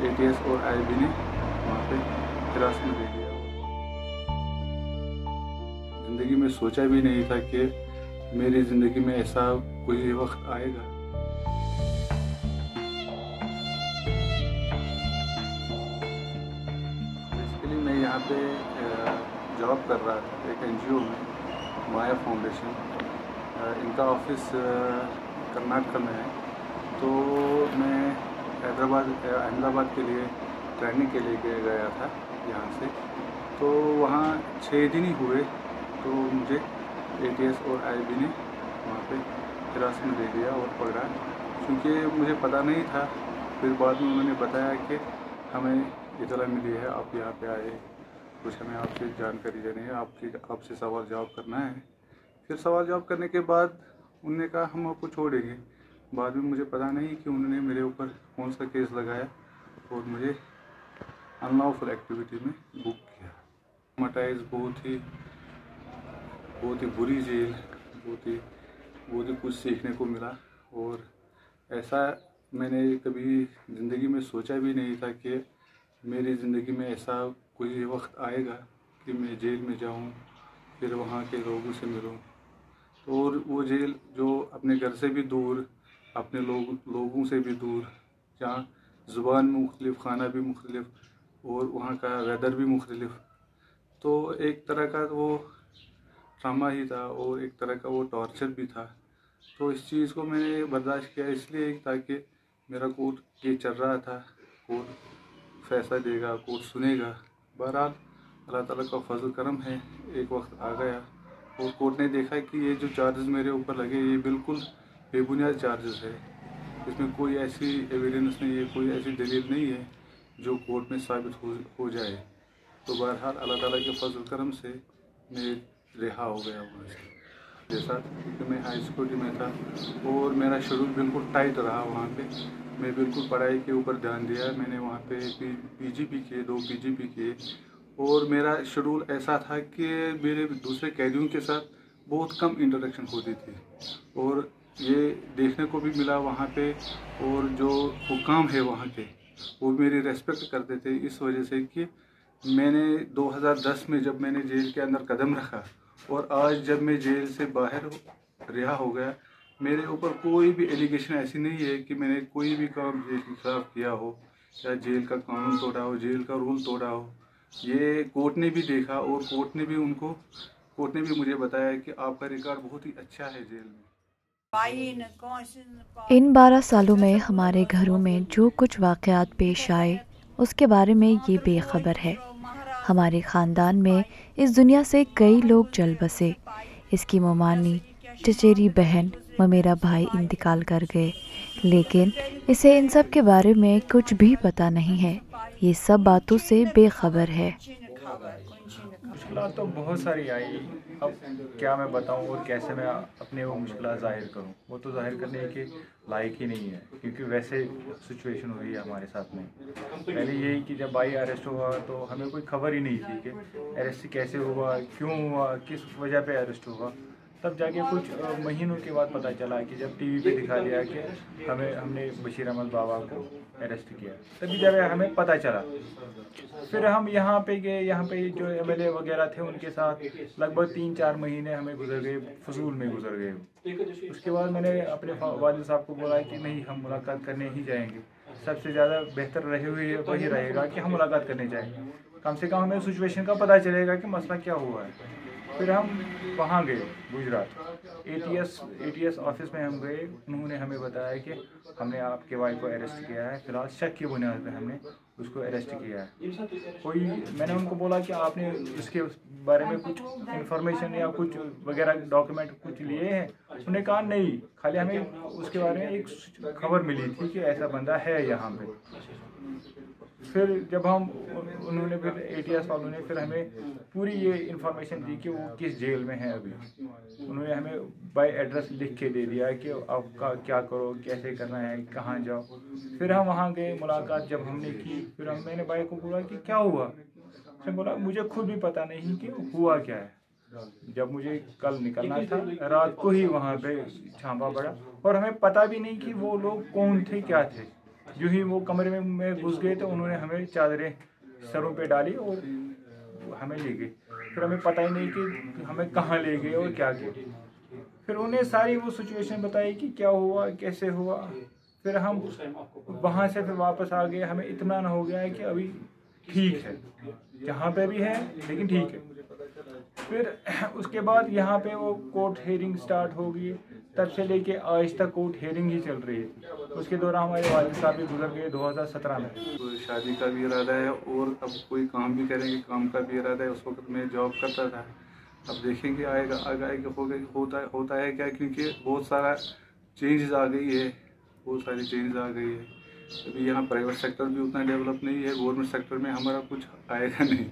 ATS और IB ने वहाँ पे हिरासत में ले लिया। ज़िंदगी में सोचा भी नहीं था कि मेरी ज़िंदगी में ऐसा कोई वक्त आएगा। बेसिकली मैं यहाँ पे जॉब कर रहा था एक एनजीओ में, माया फाउंडेशन। इनका ऑफिस कर्नाटक में है। तो मैं अहमदाबाद के लिए ट्रेनिंग के लिए गया था यहाँ से। तो वहाँ 6 दिन ही हुए तो मुझे एटीएस और आईबी ने वहाँ पे हिरासत में ले लिया और पकड़ा, क्योंकि मुझे पता नहीं था। फिर बाद में उन्होंने बताया कि हमें इतला मिली है, आप यहाँ पे आए, कुछ हमें आपसे जानकारी लेनी है, आपसे सवाल जवाब करना है। फिर सवाल जवाब करने के बाद उन्होंने कहा हम आपको छोड़ेंगे। बाद में मुझे पता नहीं कि उन्होंने मेरे ऊपर कौन सा केस लगाया और मुझे अनलॉफुल एक्टिविटी में बुक किया। ट्रॉमेटाइज, बहुत ही बुरी जेल, बहुत ही कुछ सीखने को मिला। और ऐसा मैंने कभी ज़िंदगी में सोचा भी नहीं था कि मेरी ज़िंदगी में ऐसा कोई वक्त आएगा कि मैं जेल में जाऊं, फिर वहाँ के लोगों से मिलूं। और वो जेल जो अपने घर से भी दूर, अपने लोगों से भी दूर, जहाँ ज़ुबान मुख्तलिफ, खाना भी मुख्तलिफ और वहाँ का वेदर भी मुख्तलिफ। तो एक तरह का वो ट्रामा ही था और एक तरह का वो टॉर्चर भी था। तो इस चीज़ को मैंने बर्दाश्त किया इसलिए ताकि मेरा कोर्ट केस चल रहा था, कोर्ट फैसला देगा, कोर्ट सुनेगा। बहरहाल अल्लाह ताला का फजल करम है, एक वक्त आ गया और कोर्ट ने देखा कि ये जो चार्जेस मेरे ऊपर लगे ये बिल्कुल बेबुनियाद चार्जेस है। इसमें कोई ऐसी एविडेंस नहीं है, कोई ऐसी दलील नहीं है जो कोर्ट में साबित हो जाए। तो बहरहाल अल्लाह ताला के फजल करम से मैं रिहा हो गया वहाँ से। जैसा कि मैं हाई सिक्योरिटी में था और मेरा शेड्यूल बिल्कुल टाइट रहा वहाँ पे। मैं बिल्कुल पढ़ाई के ऊपर ध्यान दिया। मैंने वहाँ पे पीजीपी किए, 2 पीजीपी किए। और मेरा शेड्यूल ऐसा था कि मेरे दूसरे कैदियों के साथ बहुत कम इंटरेक्शन होती थी। और ये देखने को भी मिला वहाँ पे, और जो हुकाम है वहाँ के वो मेरी रेस्पेक्ट करते थे, इस वजह से कि मैंने 2010 में जब मैंने जेल के अंदर कदम रखा और आज जब मैं जेल से बाहर रिहा हो गया, मेरे ऊपर कोई भी एलिगेशन ऐसी नहीं है कि मैंने कोई भी काम जेल के खिलाफ किया हो या जेल का कानून तोड़ा हो, जेल का रूल तोड़ा हो। ये कोर्ट ने भी देखा और कोर्ट ने भी मुझे बताया कि आपका रिकॉर्ड बहुत ही अच्छा है जेल में। इन 12 सालों में हमारे घरों में जो कुछ वाक़यात पेश आए उसके बारे में ये बेखबर है। हमारे ख़ानदान में इस दुनिया से कई लोग चल बसे। इसकी मोमानी, चचेरी बहन व मेरा भाई इंतकाल कर गए, लेकिन इसे इन सब के बारे में कुछ भी पता नहीं है। ये सब बातों से बेखबर है। मुश्किलात तो बहुत सारी आई। अब क्या मैं बताऊं और कैसे मैं अपने वो मुश्किलात ज़ाहिर करूं, वो तो ज़ाहिर करने के लायक ही नहीं है, क्योंकि वैसे सिचुएशन हुई है हमारे साथ में। पहले यही कि जब भाई अरेस्ट हुआ तो हमें कोई खबर ही नहीं थी कि अरेस्ट कैसे हुआ, क्यों हुआ, किस वजह पे अरेस्ट हुआ। तब जाके कुछ महीनों के बाद पता चला कि जब टीवी पे दिखा दिया कि हमने बशीर अहमद बाबा को अरेस्ट किया, तभी जब हमें पता चला। फिर हम यहाँ पे गए, यहाँ पे जो एमएलए वगैरह थे उनके साथ लगभग 3-4 महीने हमें गुजर गए, फजूल में गुजर गए। उसके बाद मैंने अपने वालिद साहब को बोला कि नहीं, हम मुलाकात करने ही जाएंगे। सबसे ज़्यादा बेहतर रहे हुए वही रहेगा कि हम मुलाकात करने जाएंगे, कम से कम हमें सिचुएशन का पता चलेगा कि मसला क्या हुआ है। फिर हम वहाँ गए गुजरात, एटीएस ऑफिस में हम गए। उन्होंने हमें बताया कि हमने आपके भाई को अरेस्ट किया है, फिलहाल शक की बुनियाद पर हमने उसको अरेस्ट किया है। मैंने उनको बोला कि आपने इसके बारे में कुछ इन्फॉर्मेशन या कुछ वगैरह डॉक्यूमेंट कुछ लिए हैं? उन्होंने कहा नहीं, खाली हमें उसके बारे में एक खबर मिली थी कि ऐसा बंदा है यहाँ पे। फिर जब उन्होंने फिर एटीएस वालों ने फिर हमें पूरी ये इन्फॉर्मेशन दी कि वो किस जेल में है अभी। उन्होंने हमें बाय एड्रेस लिख के दे दिया कि आपका क्या करो, कैसे करना है, कहाँ जाओ। फिर हम वहाँ गए, मुलाकात जब हमने की, फिर मैंने भाई को बोला कि क्या हुआ। उसने बोला मुझे खुद भी पता नहीं कि हुआ क्या है। जब मुझे कल निकलना था, रात को ही वहाँ पे छापा पड़ा और हमें पता भी नहीं कि वो लोग कौन थे, क्या थे। जो ही वो कमरे में घुस गए तो उन्होंने हमें चादरें सरों पे डाली और हमें ले गए। फिर हमें पता ही नहीं कि हमें कहाँ ले गए और क्या किया। फिर उन्हें सारी वो सिचुएशन बताई कि क्या हुआ, कैसे हुआ। फिर हम वहाँ से फिर वापस आ गए। हमें इत्मीनान हो गया है कि अभी ठीक है, जहाँ पे भी है लेकिन ठीक है। फिर उसके बाद यहाँ पे वो कोर्ट हेयरिंग स्टार्ट हो गई। तब से लेके आज तक कोर्ट हेयरिंग ही चल रही है। उसके दौरान हमारे वालिद साहब भी गुजर गए 2017 में। तो शादी का भी इरादा है और अब कोई काम भी करेंगे, काम का भी इरादा है। उस वक्त मैं जॉब करता था, अब देखेंगे आएगा होता है क्या, क्योंकि बहुत सारा चेंजेस आ गई है, बहुत सारी चेंजेस आ गई है। अभी यहाँ प्राइवेट सेक्टर भी उतना डेवलप नहीं है, गवर्नमेंट सेक्टर में हमारा कुछ आएगा नहीं।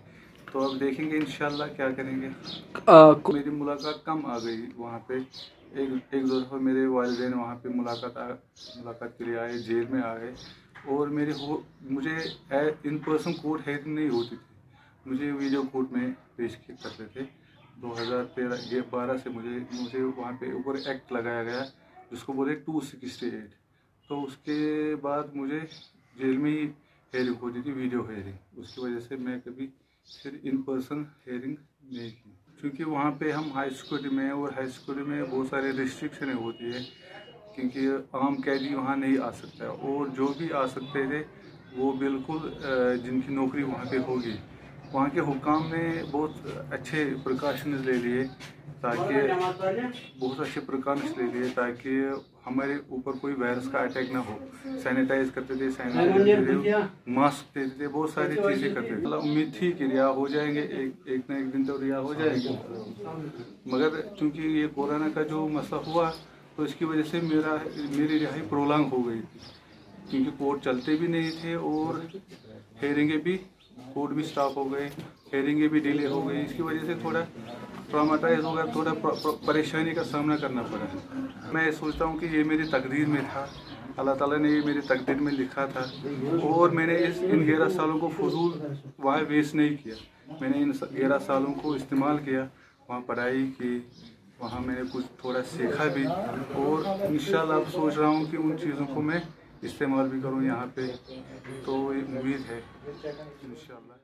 तो अब देखेंगे इंशाल्लाह क्या करेंगे। मेरी मुलाकात कम आ गई वहाँ पे। एक दो दफ़ा मेरे वालिदैन वहाँ पे मुलाकात के लिए आए, जेल में आ गए। और मुझे इन पर्सन कोर्ट हेयरिंग नहीं होती थी, मुझे वीडियो कोर्ट में पेश करते थे। 2013-12 से मुझे वहाँ पे ऊपर एक्ट लगाया गया जिसको बोले 268। तो उसके बाद मुझे जेल में ही हेयरिंग होती थी, वीडियो हेयरिंग। उसकी वजह से मैं कभी फिर इन पर्सन हेयरिंग नहीं की, क्योंकि वहाँ पे हम हाई सिक्योरिटी में, और हाई सिक्योरिटी में बहुत सारे रिस्ट्रिक्शन होती है, क्योंकि आम कैदी वहाँ नहीं आ सकता। और जो भी आ सकते थे वो बिल्कुल जिनकी नौकरी वहाँ पे होगी, वहाँ के हुकाम ने बहुत अच्छे प्रिकॉशंस ले लिए ताकि हमारे ऊपर कोई वायरस का अटैक ना हो। सैनिटाइज करते थे, मास्क देते थे, बहुत सारी चीज़ें करते थे। उम्मीद थी कि रिहा हो जाएंगे, एक ना एक दिन तो रिहा हो जाएंगे। मगर चूँकि ये कोरोना का जो मसला हुआ तो इसकी वजह से मेरी रिहाई प्रोलॉन्ग हो गई थी, क्योंकि कोर्ट चलते भी नहीं थे और हेयरिंगे भी, कोर्ट भी स्टॉप हो गए, हेयरिंगे भी डिले हो गई। इसकी वजह से थोड़ा ट्रॉमाटाइज हो गया, थोड़ा परेशानी का सामना करना पड़ा। मैं सोचता हूँ कि ये मेरी तकदीर में था, अल्लाह ताला ने ये मेरी तकदीर में लिखा था। और मैंने इन 11 सालों को फजूल वहाँ वेस्ट नहीं किया। मैंने इन 11 सालों को इस्तेमाल किया, वहाँ पढ़ाई की, वहाँ मैंने कुछ थोड़ा सीखा भी। और इंशाल्लाह अब सोच रहा हूँ कि उन चीज़ों को मैं इस्तेमाल भी करूँ यहाँ पे। तो ये उम्मीद है इंशाल्लाह।